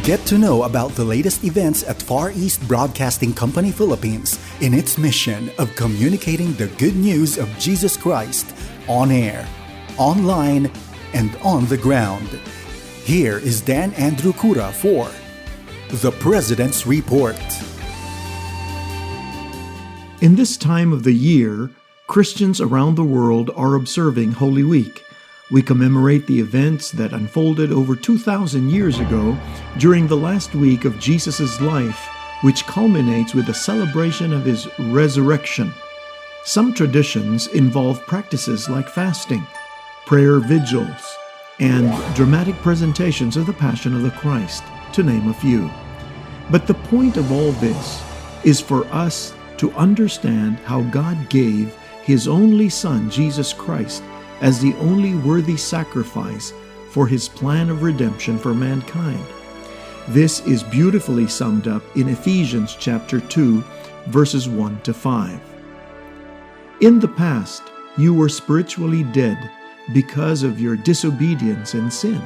Get to know about the latest events at Far East Broadcasting Company Philippines in its mission of communicating the good news of Jesus Christ on air, online, and on the ground. Here is Dan Andrew Cura for The President's Report. In this time of the year, Christians around the world are observing Holy Week. We commemorate the events that unfolded over 2,000 years ago during the last week of Jesus' life, which culminates with the celebration of his resurrection. Some traditions involve practices like fasting, prayer vigils, and dramatic presentations of the Passion of the Christ, to name a few. But the point of all this is for us to understand how God gave His only Son, Jesus Christ, as the only worthy sacrifice for His plan of redemption for mankind. This is beautifully summed up in Ephesians chapter 2, verses 1 to 5. In the past, you were spiritually dead because of your disobedience and sin.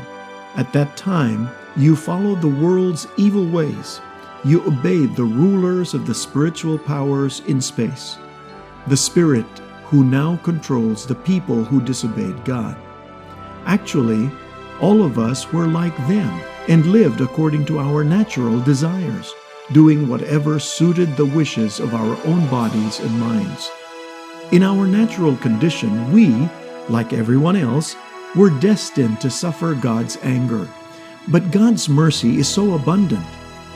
At that time, you followed the world's evil ways. You obeyed the rulers of the spiritual powers in space, the spirit who now controls the people who disobeyed God. Actually, all of us were like them and lived according to our natural desires, doing whatever suited the wishes of our own bodies and minds. In our natural condition, we, like everyone else, were destined to suffer God's anger. But God's mercy is so abundant,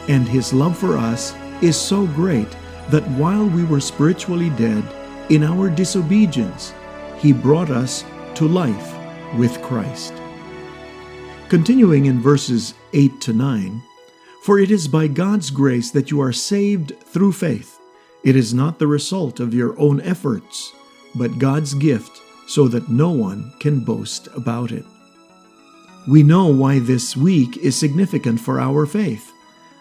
and His love for us is so great that while we were spiritually dead, in our disobedience, He brought us to life with Christ. Continuing in verses 8 to 9, "For it is by God's grace that you are saved through faith. It is not the result of your own efforts, but God's gift, so that no one can boast about it." We know why this week is significant for our faith.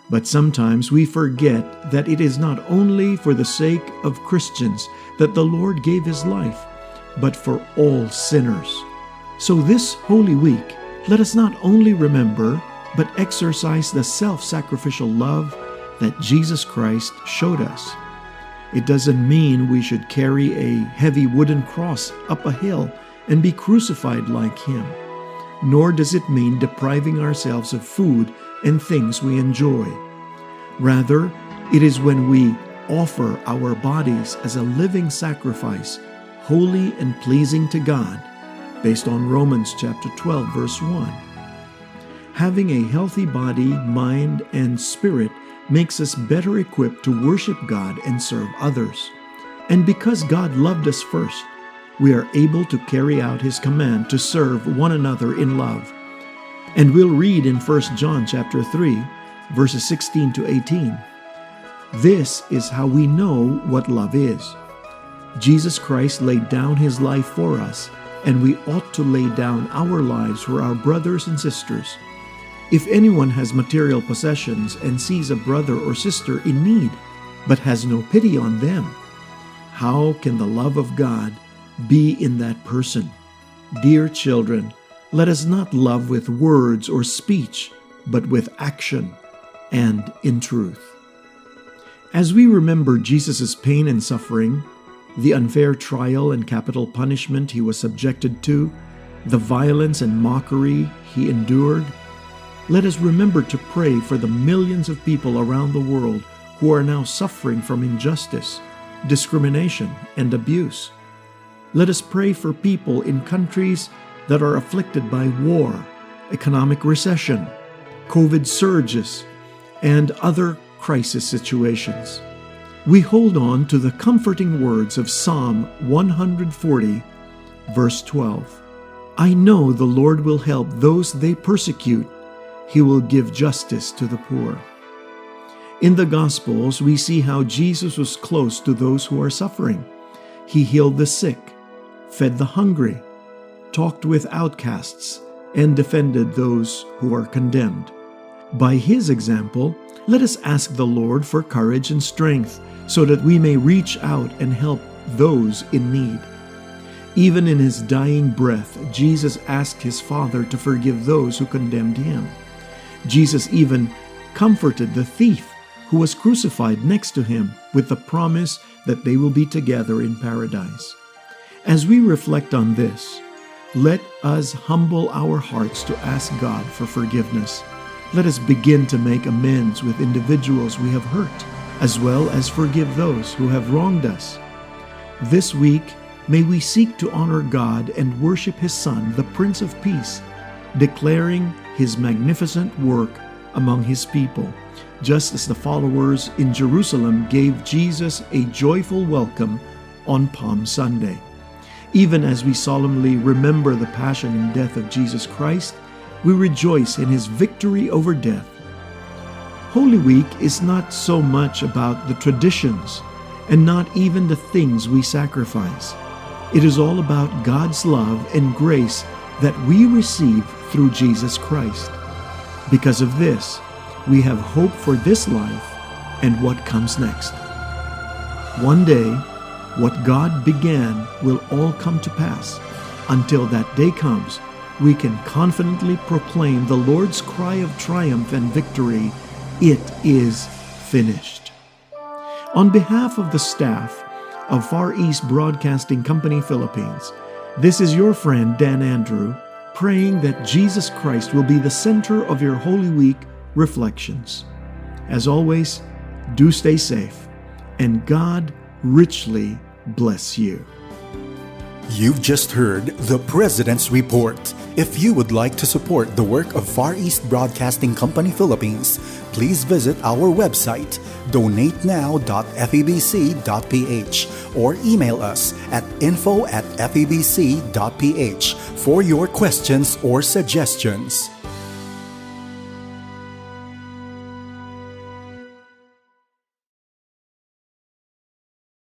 But sometimes we forget that it is not only for the sake of Christians that the Lord gave His life, but for all sinners. So this Holy Week, let us not only remember, but exercise the self-sacrificial love that Jesus Christ showed us. It doesn't mean we should carry a heavy wooden cross up a hill and be crucified like Him. Nor does it mean depriving ourselves of food and things we enjoy. Rather, it is when we offer our bodies as a living sacrifice, holy and pleasing to God, based on Romans chapter 12, verse 1. Having a healthy body, mind, and spirit makes us better equipped to worship God and serve others. And because God loved us first, we are able to carry out His command to serve one another in love. And we'll read in 1 John chapter 3, verses 16 to 18. This is how we know what love is. Jesus Christ laid down His life for us, and we ought to lay down our lives for our brothers and sisters. If anyone has material possessions and sees a brother or sister in need, but has no pity on them, how can the love of God be in that person? Dear children, let us not love with words or speech, but with action and in truth. As we remember Jesus' pain and suffering, the unfair trial and capital punishment He was subjected to, the violence and mockery He endured, let us remember to pray for the millions of people around the world who are now suffering from injustice, discrimination, and abuse. Let us pray for people in countries that are afflicted by war, economic recession, COVID surges, and other crisis situations. We hold on to the comforting words of Psalm 140, verse 12. "I know the Lord will help those they persecute. He will give justice to the poor." In the Gospels, we see how Jesus was close to those who are suffering. He healed the sick, fed the hungry, talked with outcasts, and defended those who are condemned. By His example, let us ask the Lord for courage and strength so that we may reach out and help those in need. Even in His dying breath, Jesus asked His Father to forgive those who condemned Him. Jesus even comforted the thief who was crucified next to him with the promise that they will be together in paradise. As we reflect on this, let us humble our hearts to ask God for forgiveness. Let us begin to make amends with individuals we have hurt, as well as forgive those who have wronged us. This week, may we seek to honor God and worship His Son, the Prince of Peace, declaring His magnificent work among His people, just as the followers in Jerusalem gave Jesus a joyful welcome on Palm Sunday. Even as we solemnly remember the passion and death of Jesus Christ, we rejoice in His victory over death. Holy Week is not so much about the traditions and not even the things we sacrifice. It is all about God's love and grace that we receive through Jesus Christ. Because of this, we have hope for this life and what comes next. One day, what God began will all come to pass. Until that day comes, we can confidently proclaim the Lord's cry of triumph and victory, "It is finished." On behalf of the staff of Far East Broadcasting Company Philippines, this is your friend Dan Andrew, praying that Jesus Christ will be the center of your Holy Week reflections. As always, do stay safe, and God richly bless you. You've just heard the President's Report. If you would like to support the work of Far East Broadcasting Company Philippines, please visit our website, donatenow.febc.ph, or email us at info@febc.ph for your questions or suggestions.